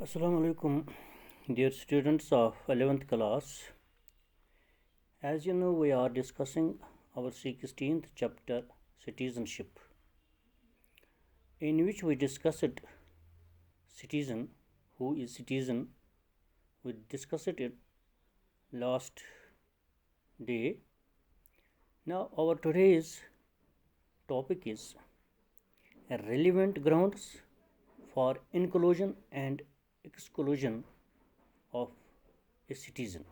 Assalamu alaikum, dear students of 11th class. As you know, we are discussing our 16th chapter, Citizenship, in which we discussed citizen, who is citizen. We discussed it last day. Now, our today's topic is relevant grounds for inclusion and exclusion of a citizen.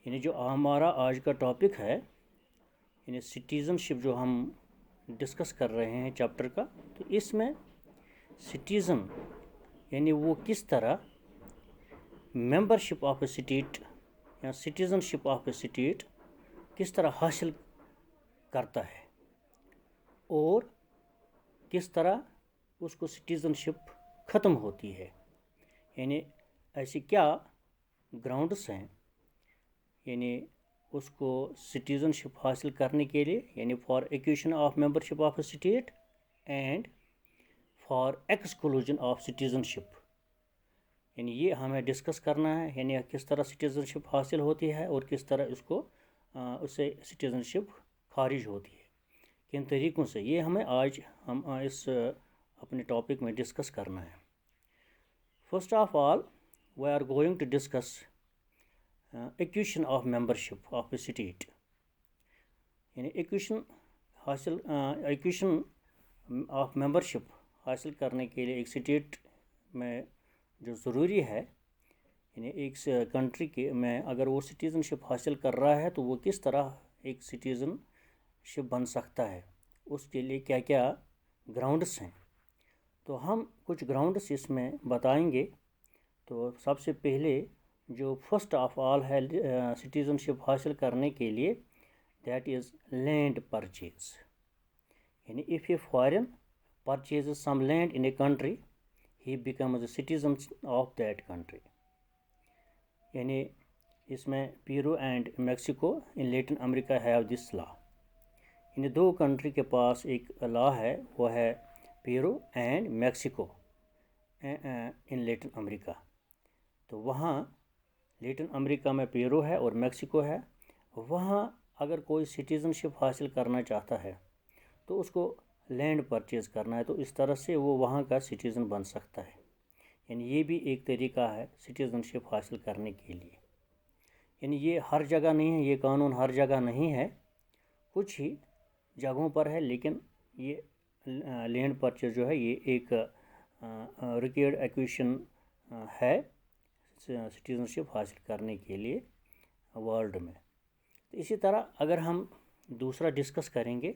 यानी जो हमारा आज का topic है, यानी citizenship जो हम discuss कर रहे हैं चैप्टर का, तो इसमें सिटीज़न यानी वो किस तरह मेंबरशिप ऑफ ए स्टेट या सिटीज़नशिप ऑफ ए स्टेट किस तरह हासिल करता है और किस तरह उसको सिटीज़नशिप ख़त्म होती है, यानी ऐसे क्या ग्राउंड्स हैं यानी उसको सिटीज़नशिप हासिल करने के लिए, यानी for acquisition of membership of a state and for exclusion of citizenship, यानी ये हमें डिस्कस करना है, यानी किस तरह सिटीज़नशिप हासिल होती है और किस तरह उसको उससे सिटीज़नशिप खारिज होती है, किन तरीक़ों से, ये हमें आज हम इस अपने टॉपिक में डिस्कस करना है. First of all we are going to discuss acquisition of membership of a state, यानी एक्विजिशन ऑफ मेंबरशिप हासिल करने के लिए एक स्टेट में जो ज़रूरी है, यानी एक कंट्री के में अगर वो सिटीज़नशिप हासिल कर रहा है तो वो किस तरह एक सिटीज़नशिप बन सकता है, उसके लिए क्या क्या ग्राउंड्स हैं. तो हम कुछ ग्राउंड्स इसमें बताएंगे. तो सबसे पहले जो फर्स्ट ऑफ ऑल है सिटीज़नशिप हासिल करने के लिए, दैट इज़ लैंड परचेज, यानी if a foreign purchases some land in a country he becomes a citizen of that country. यानी इसमें Peru and Mexico in Latin America have this law. इन दो कंट्री के पास एक लॉ है, वो है Peru and Mexico in Latin America. तो वहाँ लैटिन अमेरिका में पेरू है और मेक्सिको है. वहाँ अगर कोई सिटीज़नशिप हासिल करना चाहता है तो उसको लैंड परचेज़ करना है, तो इस तरह से वो वहाँ का सिटीज़न बन सकता है. यानी ये भी एक तरीका है सिटीज़नशिप हासिल करने के लिए. यानी ये हर जगह नहीं है, ये कानून हर जगह नहीं है, कुछ ही जगहों पर है, लेकिन ये लैंड परचेज जो है ये एक रिक्वायर्ड एक्विजिशन है सिटीज़नशिप हासिल करने के लिए वर्ल्ड में. तो इसी तरह अगर हम दूसरा डिस्कस करेंगे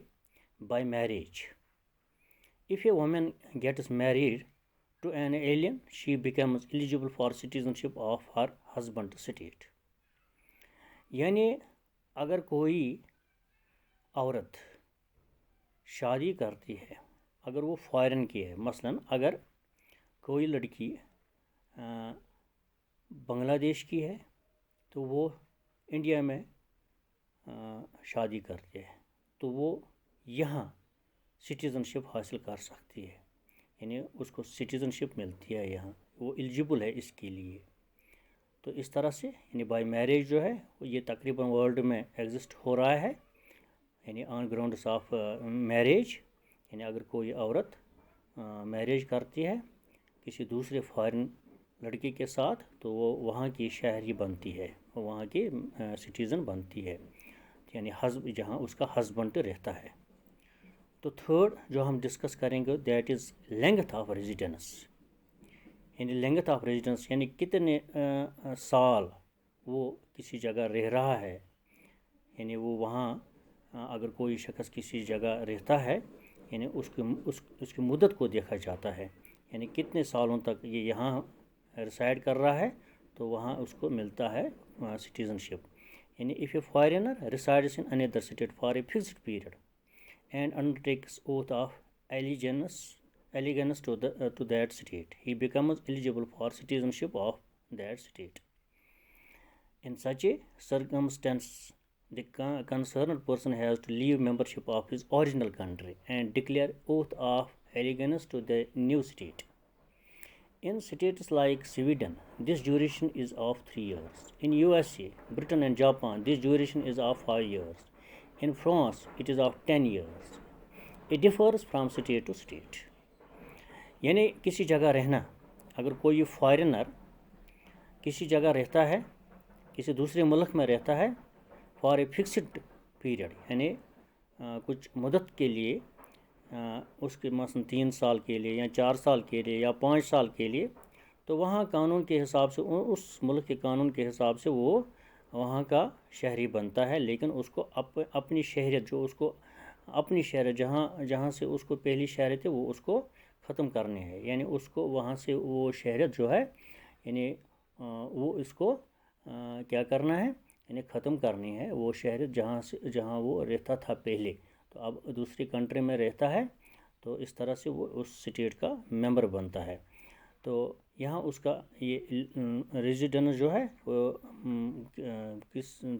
by marriage, if a woman gets married to an alien she becomes eligible for citizenship of her husband state. यानी अगर कोई औरत शादी करती है, अगर वो फॉरेन की है, मसलन अगर कोई लड़की बांग्लादेश की है तो वो इंडिया में शादी करती है, तो वो यहाँ सिटीज़नशिप हासिल कर सकती है, यानी उसको सिटीज़नशिप मिलती है यहाँ, वो एलिजिबल है इसके लिए. तो इस तरह से यानी बाय मैरिज जो है ये तकरीबन वर्ल्ड में एग्जिस्ट हो रहा है, यानी ऑन ग्राउंड्स ऑफ मैरिज. यानी अगर कोई औरत मैरिज करती है किसी दूसरे फॉरेन लड़के के साथ तो वो वहाँ की शहरी बनती है, वहाँ की सिटीज़न बनती है, यानी जहाँ उसका हस्बैंड रहता है. तो थर्ड जो हम डिस्कस करेंगे that is length of residence, यानी लेंथ ऑफ रेजिडेंस यानी कितने साल वो किसी जगह रह रहा है. यानी वो वहाँ अगर कोई शख्स किसी जगह रहता है, यानी उसकी मुद्दत को देखा जाता है, यानी कितने सालों तक ये यहाँ रिसाइड कर रहा है, तो वहाँ उसको मिलता है सिटीज़नशिप. यानी if A foreigner resides in another state for a fixed period and undertakes oath of allegiance to that state, he becomes eligible for citizenship of that state. In such a circumstance, the concerned person has to leave membership of his original country and declare oath of allegiance to the new state. In states like Sweden, this duration is of 3 years. In USA, Britain and Japan, this duration is of 5 years. In France, it is of 10 years. It differs from state to state. यानी किसी जगह रहना, अगर कोई foreigner किसी जगह रहता है, किसी दूसरे मुल्क में रहता है फॉर ए फिक्स्ड पीरियड, यानी कुछ मुद्दत के लिए, उसके मसलन 3 साल के लिए या 4 साल के लिए या 5 साल के लिए, तो वहाँ कानून के हिसाब से, उस मुल्क के कानून के हिसाब से वो वहाँ का शहरी बनता है। लेकिन उसको अपनी शहरियत, जो उसको अपनी शहरियत जहाँ से उसको पहली शहरियत है वो उसको ख़त्म करनी है, यानी उसको वहाँ से वो शहरियत जो है, यानी वो इसको क्या करना है, यानी ख़त्म करनी है वो शहरियत जहाँ वो रहता था पहले, तो अब दूसरी कंट्री में रहता है, तो इस तरह से वो उस स्टेट का मेंबर बनता है। तो यहाँ उसका ये रेजिडेंस जो है वो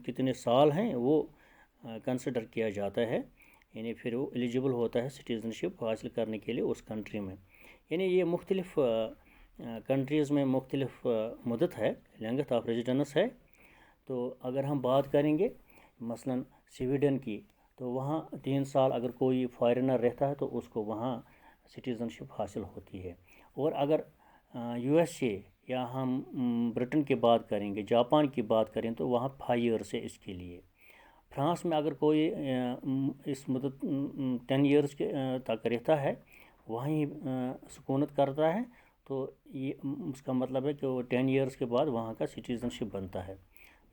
कितने साल हैं वो कंसिडर किया जाता है, यानी फिर वो एलिजिबल होता है सिटीज़नशिप हासिल करने के लिए उस कंट्री में। यानी ये मुख्तलिफ़ कंट्रीज़ में मुख्तलिफ़ मुद्दत है, लेंथ ऑफ रेजिडेंस है। तो अगर हम बात करेंगे मसलन स्वीडन की, तो वहाँ 3 साल अगर कोई फॉरेनर रहता है तो उसको वहाँ सिटीज़नशिप हासिल होती है। और अगर यूएसए या हम ब्रिटेन की बात करेंगे, जापान की बात करें, तो वहाँ 5 ईयर्स है इसके लिए। फ्रांस में अगर कोई इस मुद्दत 10 ईयर्स के तक रहता है, वहीं सुकूनत करता है, तो ये उसका मतलब है कि वो 10 ईयर्स के बाद वहाँ का सिटीज़नशिप बनता है।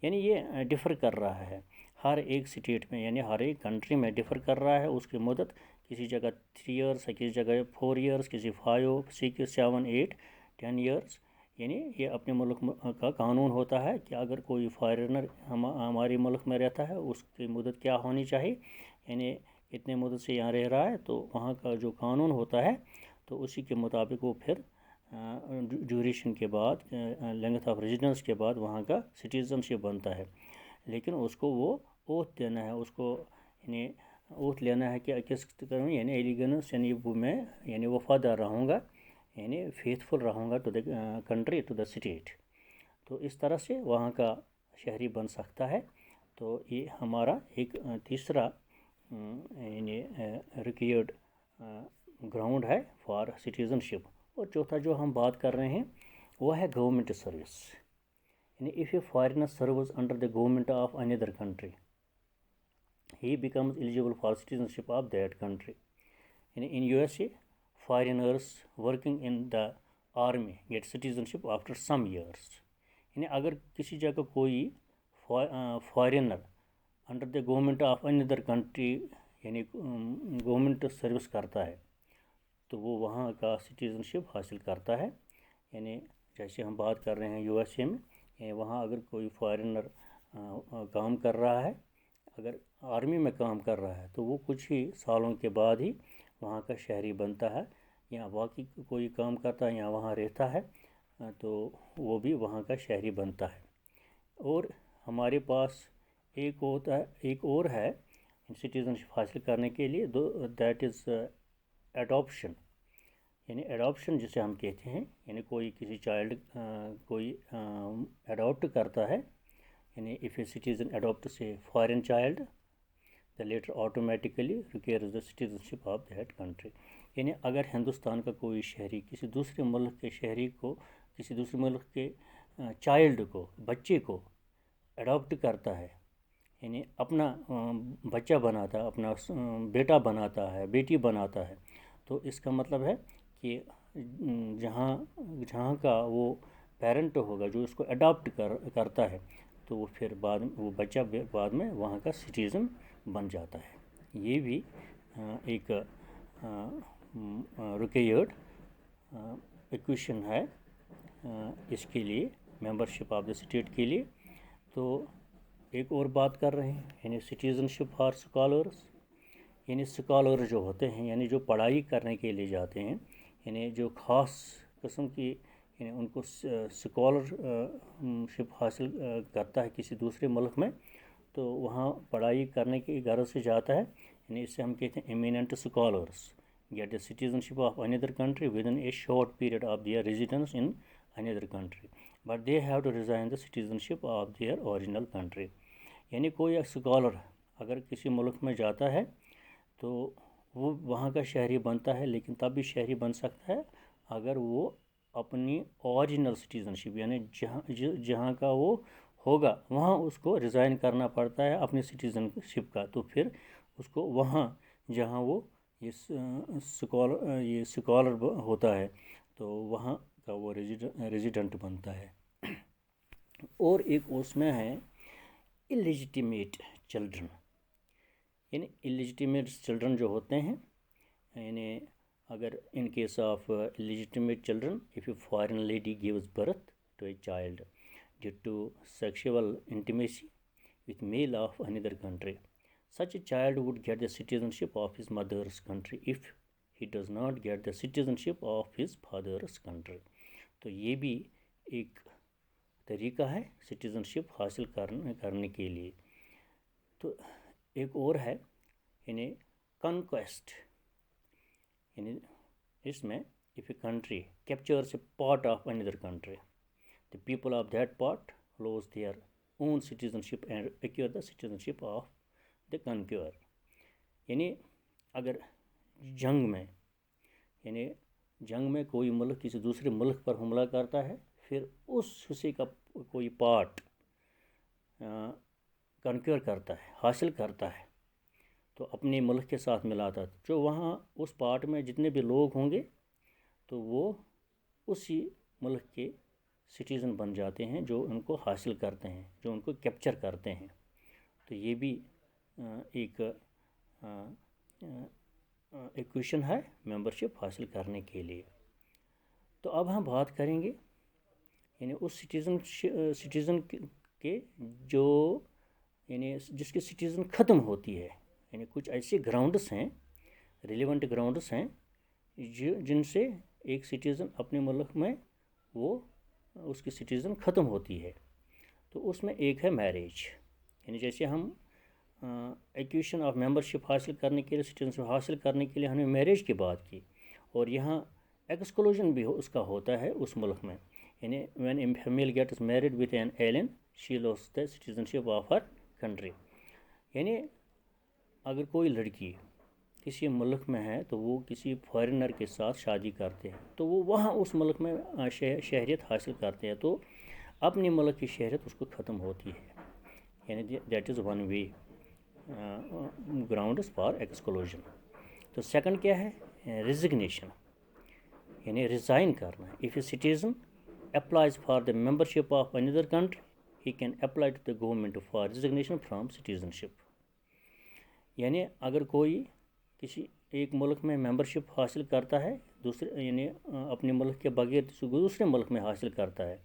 यानी ये डिफ़र कर रहा है हर एक स्टेट में, यानी हर एक कंट्री में डिफ़र कर रहा है उसकी मुद्दत। किसी जगह 3 ईयर्स है, किसी जगह 4 ईयर्स, किसी 5, 6, 7, 8, 10 ईयर्स। यानी ये अपने मुल्क का कानून होता है कि अगर कोई फॉरेनर हमारे मुल्क में रहता है उसकी मुद्दत क्या होनी चाहिए, यानी इतने मुद्दत से यहाँ रह रहा है, तो वहाँ का जो कानून होता है तो उसी के मुताबिक वो फिर ड्यूरेशन के बाद, लेंथ ऑफ रेजिडेंस के बाद वहाँ का सिटीज़नशिप बनता है। लेकिन उसको वो ओथ देना है, उसको यानी ओथ लेना है कि किस करूँ, यानी एलिगेंस, यानी वो मैं यानी वफादार रहूँगा, यानी फेथफुल रहूँगा to the country, to the state. तो इस तरह से वहाँ का शहरी बन सकता है। तो ये हमारा एक तीसरा यानी रिक्वायर्ड ग्राउंड है फॉर सिटीज़नशिप। और चौथा जो हम बात कर रहे हैं वो है गवर्नमेंट सर्विस, यानी if A foreigner serves under the government of another country, he becomes eligible for citizenship of that country. In USA, foreigners working in the army get citizenship after some years. यानी अगर किसी जगह कोई foreigner under the government of another country, यानी government service करता है, तो वो वहाँ का सिटीज़नशिप हासिल करता है। यानी जैसे हम बात कर रहे हैं यूएसए में, यानी वहाँ अगर कोई फॉरेनर काम कर रहा है, अगर आर्मी में काम कर रहा है, तो वो कुछ ही सालों के बाद ही वहाँ का शहरी बनता है। या बाकी कोई काम करता है या वहाँ रहता है, तो वो भी वहाँ का शहरी बनता है। और हमारे पास एक और है सिटीज़नशिप हासिल करने के लिए, दैट इज़ एडॉप्शन। यानी एडॉप्शन जिसे हम कहते हैं, यानी कोई किसी चाइल्ड कोई एडॉप्ट करता है, यानी if a citizen adopts a foreign child, the later automatically requires the citizenship of that country. यानी अगर हिंदुस्तान का कोई शहरी किसी दूसरे मुल्क के शहरी को, किसी दूसरे मुल्क के चाइल्ड को, बच्चे को अडॉप्ट करता है, यानी अपना बच्चा बनाता है, अपना बेटा बनाता है, बेटी बनाता है, तो इसका मतलब है कि जहाँ का वो पेरेंट होगा जो उसको अडॉप्ट करता है, तो वो फिर वो बच्चा बाद में वहाँ का सिटीज़न बन जाता है। ये भी एक रिक्वायर्ड इक्वेशन है इसके लिए, मेंबरशिप ऑफ द स्टेट के लिए। तो एक और बात कर रहे हैं, यानी सिटीज़नशिप फॉर स्कॉलर्स। यानी स्कॉलर जो होते हैं, यानी जो पढ़ाई करने के लिए जाते हैं, यानी जो ख़ास किस्म की, यानी उनको स्कॉलरशिप हासिल करता है किसी दूसरे मुल्क में, तो वहाँ पढ़ाई करने की गरज से जाता है, यानी इससे हम कहते हैं eminent scholars. get the citizenship of another country within a short period of their residence in another country, but they have to resign the citizenship of their original country. यानी कोई स्कॉलर अगर किसी मुल्क में जाता है तो वो वहाँ का शहरी बनता है, लेकिन तब भी शहरी बन सकता है अगर वो अपनी ओरिजिनल सिटीज़नशिप यानी जहाँ का वो होगा वहाँ उसको रिज़ाइन करना पड़ता है अपनी सिटीज़नशिप का, तो फिर उसको वहाँ जहाँ वो ये स्कॉलर होता है तो वहाँ का वो रेजिडेंट बनता है। और एक उसमें है इलेजिटिमेट चिल्ड्रन, यानी इलेजिटिमेट चिल्ड्रन जो होते हैं, यानी अगर in case of illegitimate children if a foreign lady gives birth to a child due to sexual intimacy with male of another country, such a child would get the citizenship of his mother's country if he does not get the citizenship of his father's country. तो ये भी एक तरीका है citizenship हासिल करने के लिए। तो एक और है यानी कॉन्क्वेस्ट, यानी इसमें if a country captures a part of another country the people of that part lose their own citizenship and acquire the citizenship of the conqueror। यानी अगर जंग में कोई मुल्क किसी दूसरे मुल्क पर हमला करता है, फिर उस हिस्से का कोई पार्ट कन्क्योर करता है, हासिल करता है, तो अपने मुल्क के साथ मिलाता है, जो वहाँ उस पार्ट में जितने भी लोग होंगे तो वो उसी मुल्क के सिटीज़न बन जाते हैं जो उनको हासिल करते हैं, जो उनको कैप्चर करते हैं। तो ये भी एक इक्वेशन है मेंबरशिप हासिल करने के लिए। तो अब हम बात करेंगे यानी उस सिटीज़न के जो यानी जिसकी सिटीज़न ख़त्म होती है, यानी कुछ ऐसे ग्राउंड्स हैं, रिलेवेंट ग्राउंड्स हैं जिनसे एक सिटीज़न अपने मुल्क में वो उसकी सिटीज़न ख़त्म होती है। तो उसमें एक है मैरिज, यानी जैसे हम एक्विजिशन ऑफ मेंबरशिप हासिल करने के लिए, सिटीजनशिप हासिल करने के लिए हमने मैरिज की बात की, और यहाँ एक्सक्लूजन भी उसका होता है उस मुल्क में, यानी when a female gets married with an alien she loses the citizenship of her country. यानी अगर कोई लड़की किसी मुल्क में है तो वो किसी फॉरेनर के साथ शादी करते हैं, तो वो वहाँ उस मुल्क में शहरियत हासिल करते हैं, तो अपने मुल्क की शहरियत उसको ख़त्म होती है, यानी that is one way grounds for exclusion. तो सेकंड क्या है, रेजिग्नेशन, यानी रिज़ाइन करना। If a citizen applies for the membership of another country he can apply to the government for resignation from citizenship. यानी अगर कोई किसी एक मुल्क में मेंबरशिप हासिल करता है, दूसरे यानी अपने मुल्क के बगैर दूसरे मुल्क में हासिल करता है,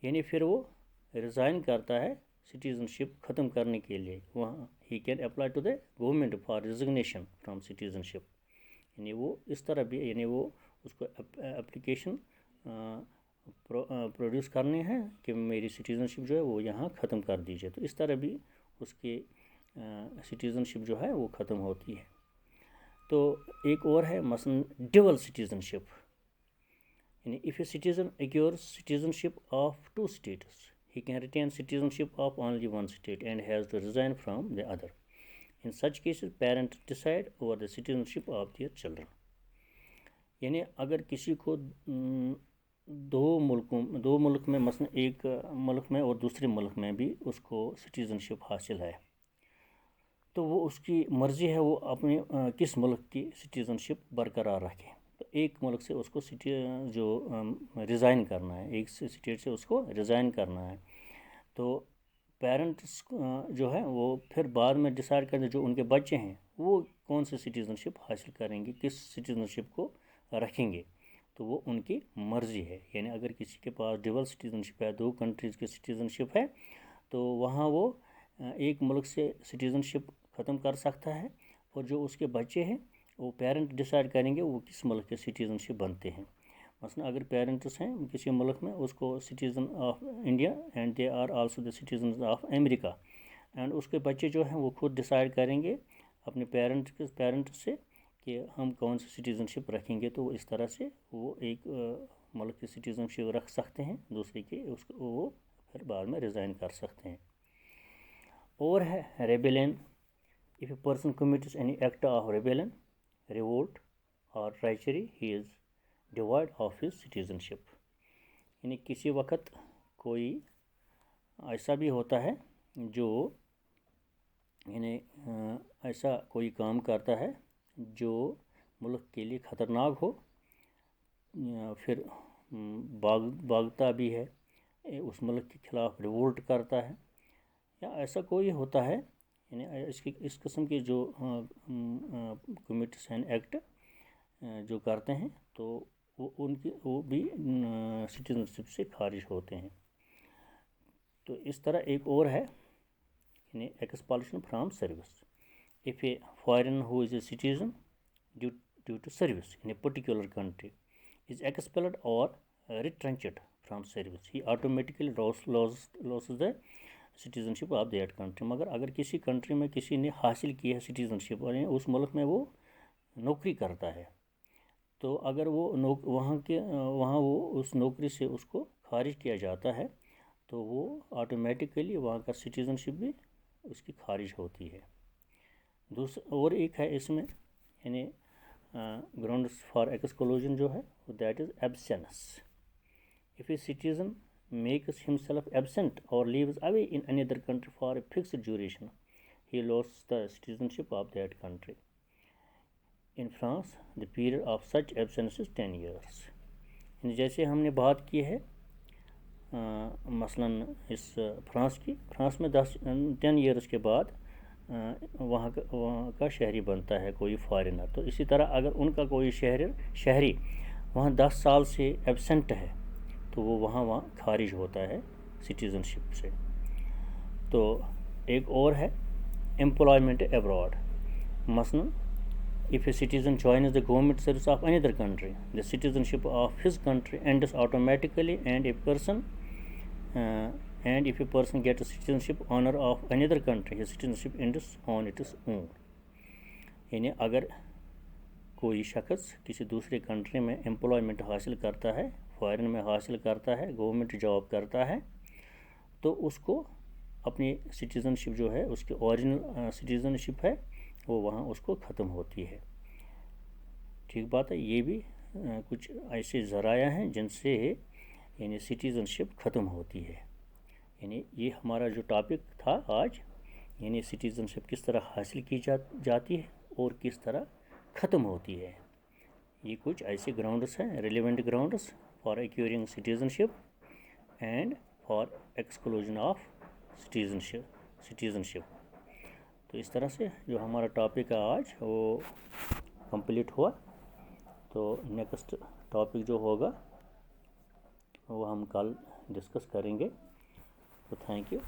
यानी फिर वो रिज़ाइन करता है सिटीज़नशिप ख़त्म करने के लिए, वहाँ he can apply to the government for resignation from citizenship. यानी वो इस तरह भी यानी वो उसको एप्लीकेशन प्रोड्यूस करने हैं कि मेरी सिटीज़नशिप जो है वो यहाँ ख़त्म कर दीजिए, तो इस तरह भी उसकी सिटीज़नशिप जो है वो ख़त्म होती है। तो एक और है मसलन डबल सिटीज़नशिप, यानी if a citizen acquires citizenship of two states he can retain citizenship of only one state and has to resign from the other. In such cases parents decide over the citizenship of their children। यानी अगर किसी को दो मुल्क में मसलन एक मुल्क में और दूसरे मुल्क में भी उसको सिटीज़नशिप हासिल है, तो वो उसकी मर्ज़ी है वो अपने किस मुल्क की सिटीज़नशिप बरकरार रखे। तो एक मुल्क से उसको जो रिज़ाइन करना है, एक स्टेट से उसको रिज़ाइन करना है, तो पेरेंट्स जो है वो फिर बाद में डिसाइड करते जो उनके बच्चे हैं वो कौन सी सिटीज़नशिप हासिल करेंगे, किस सिटीज़नशिप को रखेंगे, तो वो उनकी मर्ज़ी है। यानी अगर किसी के पास डबल सिटीज़नशिप है, दो कंट्रीज़ की सिटीज़नशिप है, तो वहाँ वो एक मुल्क से सिटीज़नशिप ख़त्म कर सकता है, और जो उसके बच्चे हैं वो पेरेंट डिसाइड करेंगे वो किस मुल्क के सिटीज़नशिप बनते हैं। मसलन अगर पेरेंट्स हैं किसी मुल्क में, उसको citizen of India and they are also the citizen of America, एंड उसके बच्चे जो हैं वो खुद डिसाइड करेंगे अपने पेरेंट्स से کہ ہم کون سی سٹیزنشپ رکھیں گے، تو اس طرح سے وہ ایک ملک کی سٹیزنشپ رکھ سکتے ہیں دوسرے کی، اس کو وہ پھر بعد میں ریزائن کر سکتے ہیں۔ اور ہے rebellion, if a person commits any act of rebellion, revolt or treachery, he is devoid of his citizenship۔ یعنی کسی وقت کوئی ایسا بھی ہوتا ہے جو یعنی ایسا کوئی کام کرتا ہے جو ملک کے لیے خطرناک ہو، یا پھر بھاگتا بھی ہے، اس ملک کے خلاف ریوولٹ کرتا ہے، یا ایسا کوئی ہوتا ہے، یعنی اس قسم کے جو کمیٹس اینڈ ایکٹ جو کرتے ہیں تو وہ بھی سٹیزنشپ سے خارج ہوتے ہیں۔ تو اس طرح ایک اور ہے یعنی expulsion from service. if a foreigner who is a citizen due to service in a particular country is expelled or retrenched from service, he automatically loses the citizenship of that country۔ مگر اگر کسی country میں کسی نے حاصل کی ہے citizenship اور اس ملک میں وہ نوکری کرتا ہے، تو اگر وہ وہاں وہ اس نوکری سے اس کو خارج کیا جاتا ہے تو وہ آٹومیٹیکلی وہاں کا سٹیزنشپ بھی اس کی خارج ہوتی ہے۔ اور ایک ہے اس میں یعنی گراؤنڈس فار ایکسکلوژن جو ہے that is absence. if a citizen makes himself absent or lives away in another country for a fixed duration, he loses the citizenship of that country۔ in France the period of such absence is 10 years۔ جیسے ہم نے بات کی ہے مثلاً اس France میں 10 years کے بعد وہاں کا شہری بنتا ہے کوئی فارینر، تو اسی طرح اگر ان کا کوئی شہری وہاں 10 سال سے ایبسنٹ ہے تو وہ وہاں خارج ہوتا ہے سٹیزنشپ سے۔ تو ایک اور ہے امپلائمنٹ ابراڈ، مثلاً if a citizen joins the government service of another country, the citizenship of his country ends automatically, and if a person gets citizenship honor of another country, his citizenship ends on its own۔ یعنی اگر کوئی شخص کسی دوسرے country میں employment حاصل کرتا ہے، فارن میں حاصل کرتا ہے، گورنمنٹ جاب کرتا ہے، تو اس کو اپنی سٹیزنشپ جو ہے اس کی اوریجنل سٹیزنشپ ہے وہ وہاں اس کو ختم ہوتی ہے۔ ٹھیک بات ہے، یہ بھی کچھ ایسے ذرائع ہیں جن سے یعنی سٹیزنشپ ختم ہوتی ہے۔ یعنی یہ ہمارا جو ٹاپک تھا آج، یعنی سٹیزنشپ کس طرح حاصل کی جاتی ہے اور کس طرح ختم ہوتی ہے۔ یہ کچھ ایسے گراؤنڈس ہیں، relevant grounds for acquiring citizenship and for exclusion of citizenship. تو اس طرح سے جو ہمارا ٹاپک ہے آج وہ کمپلیٹ ہوا۔ تو نیکسٹ ٹاپک جو ہوگا وہ ہم کل ڈسکس کریں گے۔ تو تھینک یو۔